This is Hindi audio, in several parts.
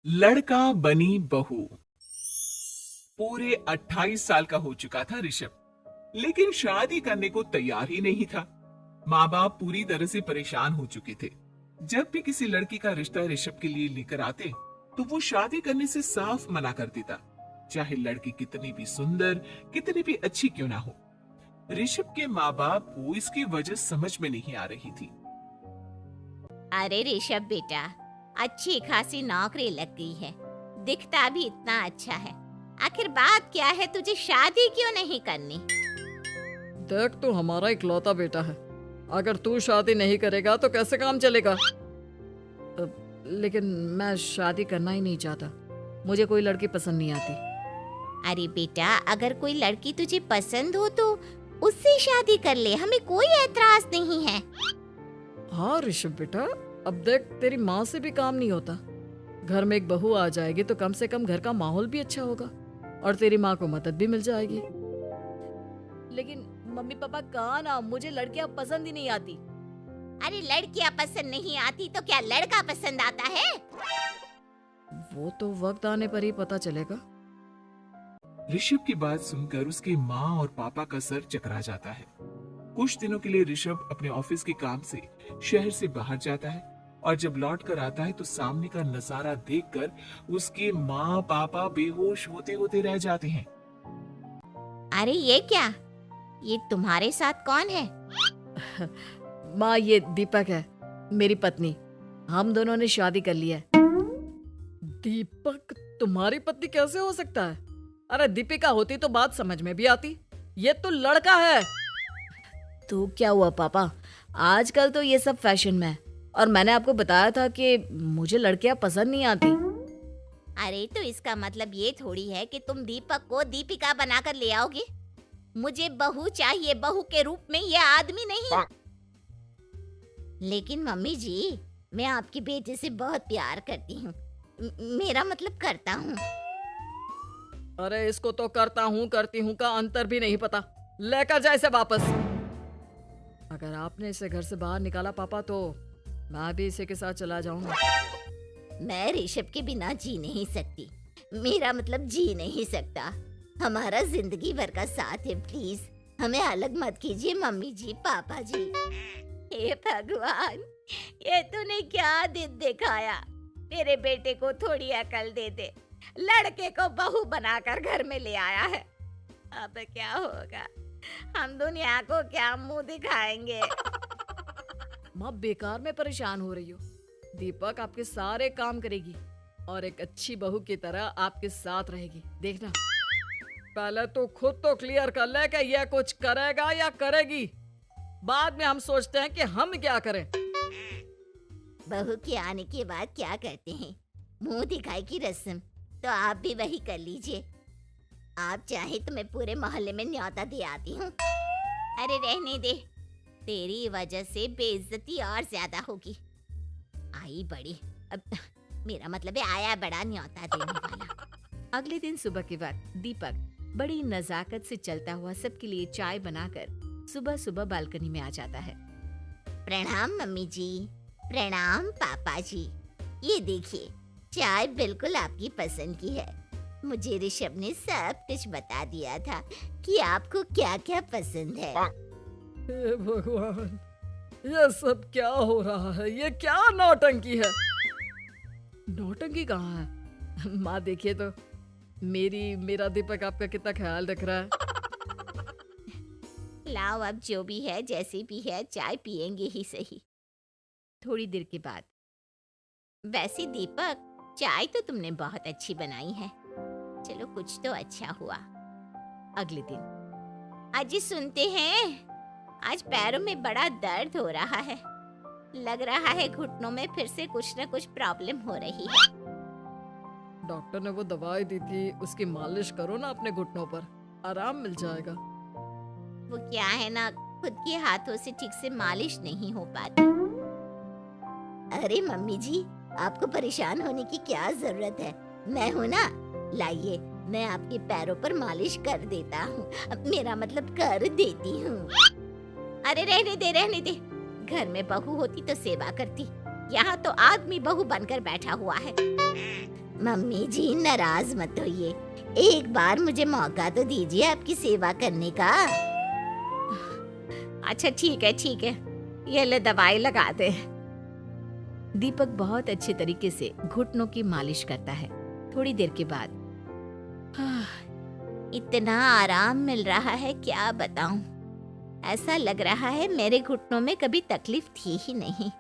लड़का बनी बहू। पूरे 28 साल का हो चुका था ऋषभ, लेकिन शादी करने को तैयार ही नहीं था। माँ बाप पूरी तरह से परेशान हो चुके थे। जब भी किसी लड़की का रिश्ता ऋषभ के लिए लेकर आते तो वो शादी करने से साफ मना कर देता, चाहे लड़की कितनी भी सुंदर, कितनी भी अच्छी क्यों ना हो। ऋषभ के माँ बाप को इसकी वजह समझ में नहीं आ रही थी। अरे ऋषभ बेटा, अच्छी खासी नौकरी लग गई है, दिखता भी इतना अच्छा है। आखिर बात क्या है, तुझे शादी क्यों नहीं करनी? देख, तू हमारा इकलौता बेटा है। अगर तू शादी नहीं करेगा तो कैसे काम चलेगा? लेकिन मैं शादी करना ही नहीं चाहता। मुझे कोई लड़की पसंद नहीं आती। अरे बेटा, अगर कोई लड़की तुझे पसंद हो तो उससे शादी कर ले, हमें कोई एतराज नहीं है। हाँ ऋषभ बेटा, अब देख, तेरी माँ से भी काम नहीं होता। घर में एक बहू आ जाएगी तो कम से कम घर का माहौल भी अच्छा होगा और तेरी माँ को मदद भी मिल जाएगी। लेकिन मम्मी पापा कहा ना, मुझे लड़कियां पसंद ही नहीं आती। अरे लड़कियां पसंद नहीं आती तो क्या लड़का पसंद आता है? वो तो वक्त आने पर ही पता चलेगा। ऋषभ की बात सुनकर उसकी माँ और पापा का सर चकरा जाता है। कुछ दिनों के लिए ऋषभ अपने ऑफिस के काम से शहर से बाहर जाता है और जब लौट कर आता है तो सामने का नजारा देखकर उसके माँ पापा बेहोश होते होते रह जाते हैं। अरे ये क्या, ये तुम्हारे साथ कौन है? माँ, ये दीपक है, मेरी पत्नी। हम दोनों ने शादी कर ली है। दीपक तुम्हारी पत्नी कैसे हो सकता है? अरे दीपिका होती तो बात समझ में भी आती। ये तो लड़का है। तो क्या हुआ पापा, आजकल तो ये सब फैशन में है और मैंने आपको बताया था कि मुझे लड़कियां पसंद नहीं आती। अरे तो इसका मतलब ये थोड़ी है कि तुम दीपक को दीपिका बनाकर ले आओगे। मुझे बहू चाहिए, बहू के रूप में, ये आदमी नहीं। लेकिन मम्मी जी, मैं आपके बेटे से बहुत प्यार करती हूँ। मेरा मतलब करता हूँ। अरे इसको तो करता हूँ करती हूँ का अंतर भी नहीं पता। लेकर जाए इसे वापस। अगर आपने इसे घर से बाहर निकाला पापा तो मैं भी इसी के साथ चला जाऊंगा। मैं ऋषभ के बिना जी नहीं सकती। मेरा मतलब जी नहीं सकता। हमारा जिंदगी भर का साथ है, प्लीज हमें अलग मत कीजिए मम्मी जी, पापा जी। हे भगवान, ये तूने क्या दिन दिखाया? मेरे बेटे को थोड़ी अकल दे दे। लड़के को बहू बनाकर घर में ले आया है। अब क्या होगा? हम दुनिया को क्या मुंह दिखाएंगे? माँ, बेकार में परेशान हो रही हो। दीपक आपके सारे काम करेगी और एक अच्छी बहू की तरह आपके साथ रहेगी, देखना। पहले तो खुद तो क्लियर कर ले कि यह कुछ करेगा या करेगी। बाद में हम सोचते हैं कि हम क्या करें। बहू के आने के बाद क्या करते हैं? मुंह दिखाई की रस्म तो आप भी वही कर लीजिए। आप चाहे तो मैं पूरे मोहल्ले में न्योता दे आती हूँ। अरे रहने दे, तेरी वजह से बेइज्जती और ज्यादा होगी। आई बड़ी, अब मेरा मतलब है आया बड़ा न्योता देने वाला। अगले दिन सुबह के वक्त दीपक बड़ी नजाकत से चलता हुआ सबके लिए चाय बनाकर सुबह सुबह बालकनी में आ जाता है। प्रणाम मम्मी जी, प्रणाम पापा जी। ये देखिए, चाय बिल्कुल आपकी पसंद की है। मुझे ऋषभ ने सब कुछ बता दिया था कि आपको क्या क्या पसंद है। हे भगवान, ये सब क्या हो रहा है? ये क्या नौटंकी है? नौटंकी कहाँ है? माँ देखिए तो, मेरा दीपक आपका कितना ख्याल रख रहा है। लाओ, अब जो भी है, जैसे भी है, चाय पियेंगे ही सही। थोड़ी देर के बाद, वैसे दीपक, चाय तो तुमने बहुत अच्छी बनाई है। चलो कुछ तो अच्छा हुआ। अगले दिन अजी सुनते हैं, आज पैरों में बड़ा दर्द हो रहा है। लग रहा है घुटनों में फिर से कुछ न कुछ प्रॉब्लम हो रही है। डॉक्टर ने वो दवाई दी थी, उसकी मालिश करो ना अपने घुटनों पर, आराम मिल जाएगा। वो क्या है ना, खुद के हाथों से ठीक से मालिश नहीं हो पाती। अरे मम्मी जी, आपको परेशान होने की क्या जरूरत है? मैं हूँ ना, लाइए मैं आपके पैरों पर मालिश कर देता हूँ। मेरा मतलब कर देती हूँ। अरे रहने दे, रहने दे। घर में बहू होती तो सेवा करती, यहाँ तो आदमी बहू बनकर बैठा हुआ है। मम्मी जी नाराज मत होइए, एक बार मुझे मौका तो दीजिए आपकी सेवा करने का। अच्छा ठीक है, ये ले दवाई लगा दे। दीपक बहुत अच्छे तरीके से घुटनों की मालिश करता है। थोड़ी देर के बाद इतना आराम मिल रहा है क्या बताऊं, ऐसा लग रहा है मेरे घुटनों में कभी तकलीफ थी ही नहीं।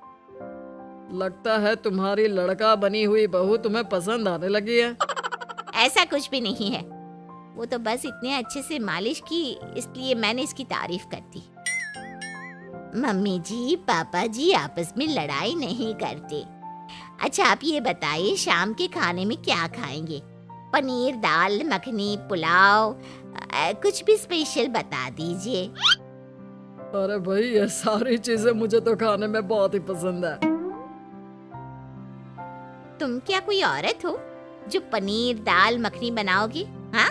लगता है तुम्हारी लड़का बनी हुई बहू तुम्हें पसंद आने लगी है। ऐसा कुछ भी नहीं है, वो तो बस इतने अच्छे से मालिश की इसलिए मैंने इसकी तारीफ कर दी। मम्मी जी पापा जी आपस में लड़ाई नहीं करते। अच्छा आप ये बताइए शाम के खाने में क्या खाएंगे? पनीर दाल मखनी पुलाव, कुछ भी स्पेशल बता दीजिए। अरे भाई ये सारी चीजें मुझे तो खाने में बहुत ही पसंद है। तुम क्या कोई औरत हो जो पनीर दाल मखनी बनाओगी? हाँ,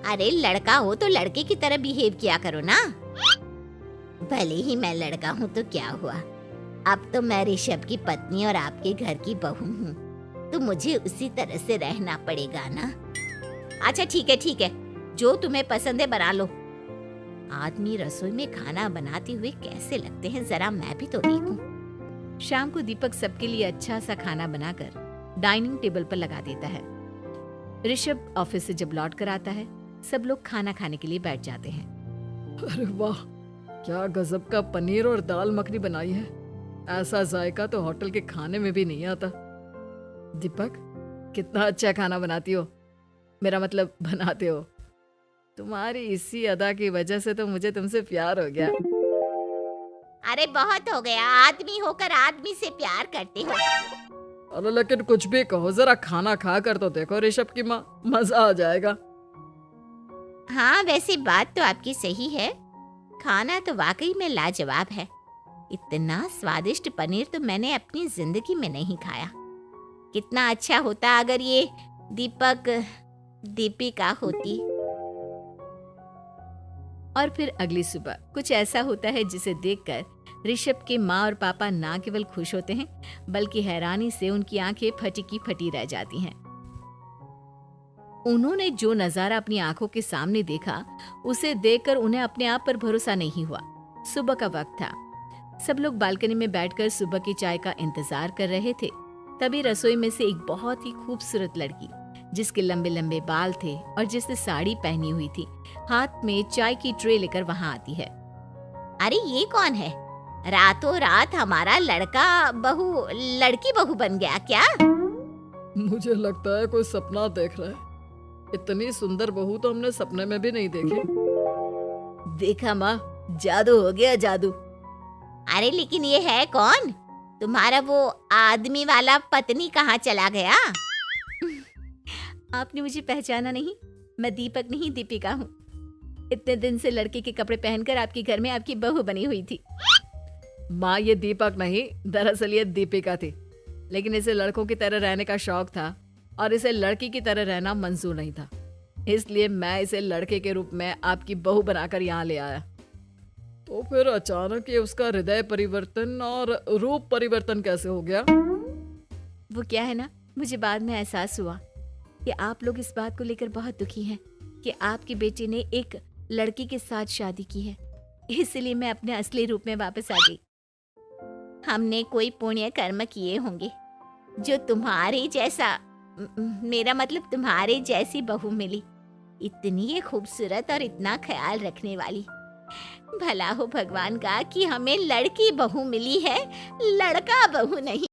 अरे लड़का हो तो लड़के की तरह बिहेव किया करो ना। भले ही मैं लड़का हूँ तो क्या हुआ, अब तो मैं ऋषभ की पत्नी और आपके घर की बहू हूँ, तो मुझे उसी तरह से रहना पड़ेगा ना। अच्छा ठीक है, जो तुम्हें पसंद है बना लो। आदमी रसोई में खाना बनाते हुए कैसे लगते हैं जरा मैं भी तो देखूं। शाम को दीपक सबके लिए अच्छा सा खाना बनाकर डाइनिंग टेबल पर लगा देता है। ऋषभ ऑफिस से जब लौट कर आता है, सब लोग खाना खाने के लिए बैठ जाते हैं। अरे वाह, क्या गजब का पनीर और दाल मखनी बनाई है। ऐसा जायका तो होटल के खाने में भी नहीं आता। दीपक कितना अच्छा खाना बनाती हो, मेरा मतलब बनाते हो। तुम्हारी इसी अदा की वजह से तो मुझे तुमसे प्यार हो गया। अरे बहुत हो गया, आदमी होकर आदमी से प्यार करते हो। अरे लेकिन कुछ भी कहो, जरा खाना खा कर तो देखो ऋषभ की माँ, मजा आ जाएगा। हाँ वैसे बात तो आपकी सही है, खाना तो वाकई में लाजवाब है। इतना स्वादिष्ट पनीर तो मैंने अपनी जिंदगी में नहीं खाया। कितना अच्छा होता अगर ये दीपिका होती। और फिर अगली सुबह कुछ ऐसा होता है जिसे देखकर ऋषभ के माँ और पापा ना केवल खुश होते हैं बल्कि हैरानी से उनकी आंखें फटी की फटी रह जाती हैं। उन्होंने जो नजारा अपनी आंखों के सामने देखा उसे देखकर उन्हें अपने आप पर भरोसा नहीं हुआ। सुबह का वक्त था, सब लोग बालकनी में बैठकर सुबह की चाय का इंतजार कर रहे थे। तभी रसोई में से एक बहुत ही खूबसूरत लड़की जिसके लंबे लंबे बाल थे और जिसने साड़ी पहनी हुई थी, हाथ में चाय की ट्रे लेकर वहां आती है। अरे ये कौन है? रातों रात हमारा लड़की बहू बन गया क्या? मुझे लगता है कोई सपना देख रहा है। इतनी सुंदर बहू तो हमने सपने में भी नहीं देखी। देखा माँ, जादू हो गया जादू। अरे लेकिन ये है कौन? तुम्हारा वो आदमी वाला पत्नी कहाँ चला गया? आपने मुझे पहचाना नहीं? मैं दीपक नहीं दीपिका हूँ। इतने दिन से लड़के के कपड़े पहनकर आपके घर में आपकी बहू बनी हुई थी। माँ ये दीपक नहीं, दरअसल ये दीपिका थी, लेकिन इसे लड़कों की तरह रहने का शौक था और इसे लड़की की तरह रहना मंजूर नहीं था, इसलिए मैं इसे लड़के के रूप में आपकी बहू बनाकर यहाँ ले आया। तो फिर अचानक ये उसका हृदय परिवर्तन और रूप परिवर्तन कैसे हो गया? वो क्या है ना, मुझे बाद में एहसास हुआ कि आप लोग इस बात को लेकर बहुत दुखी हैं कि आपकी बेटी ने एक लड़की के साथ शादी की है, इसलिए मैं अपने असली रूप में वापस आ गई। हमने कोई पुण्य कर्म किए होंगे जो तुम्हारे जैसा, मेरा मतलब तुम्हारे जैसी बहू मिली, इतनी खूबसूरत और इतना ख्याल रखने वाली। भला हो भगवान का कि हमें लड़की बहू मिली है, लड़का बहू नहीं।